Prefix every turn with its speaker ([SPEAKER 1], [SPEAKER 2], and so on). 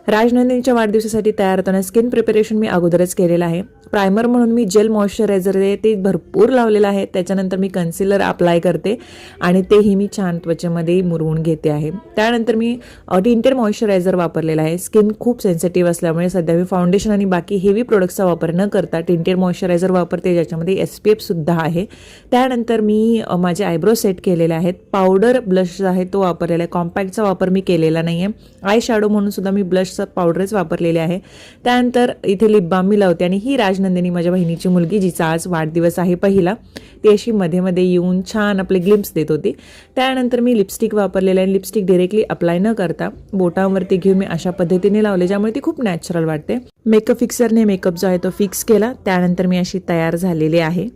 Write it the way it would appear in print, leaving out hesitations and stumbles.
[SPEAKER 1] राजनंदिनीच्या वाढदिवसासाठी तयार होताना स्किन प्रिपरेशन मी अगोदरच केलेलं आहे. प्रायमर म्हणून मी जेल मॉइश्चरायझर आहे ते भरपूर लावलेलं आहे. त्याच्यानंतर मी कन्सिलर अप्लाय करते आणि तेही मी छान त्वचेमध्ये मुरवून घेते आहे. त्यानंतर मी टिंटेड मॉइश्चरायझर वापरलेला आहे. स्किन खूप सेन्सिटिव्ह असल्यामुळे सध्या मी फाउंडेशन आणि बाकी हेवी प्रोडक्ट्सचा वापर न करता टिंटेड मॉइश्चरायझर वापरते, ज्याच्यामध्ये SPF सुद्धा आहे. त्यानंतर मी माझे आयब्रो सेट केलेले आहेत. पावडर ब्लश आहे तो वापरलेला आहे. कॉम्पॅक्टचा वापर मी केलेला नाही आहे. आय शॅडो म्हणून सुद्धा मी ब्लशचा पावडरच वापरलेले आहे. त्यानंतर इथे लिप बाम मी लावते आणि ही राजनंदिनी माझ्या बहिणीची मुलगी, जिचा आज वाढदिवस आहे पहिला, ती अशी मध्ये मध्ये येऊन छान आपले ग्लिम्स देत होती. त्यानंतर मी लिपस्टिक वापरलेलं आहे. लिपस्टिक डायरेक्टली अप्लाय न करता बोटांवरती घेऊन मी अशा पद्धतीने लावले, ज्यामुळे ती खूप नॅचरल वाटते. मेकअप फिक्सरने मेकअप जो आहे तो फिक्स केला. त्यानंतर मी अशी तयार झालेली आहे.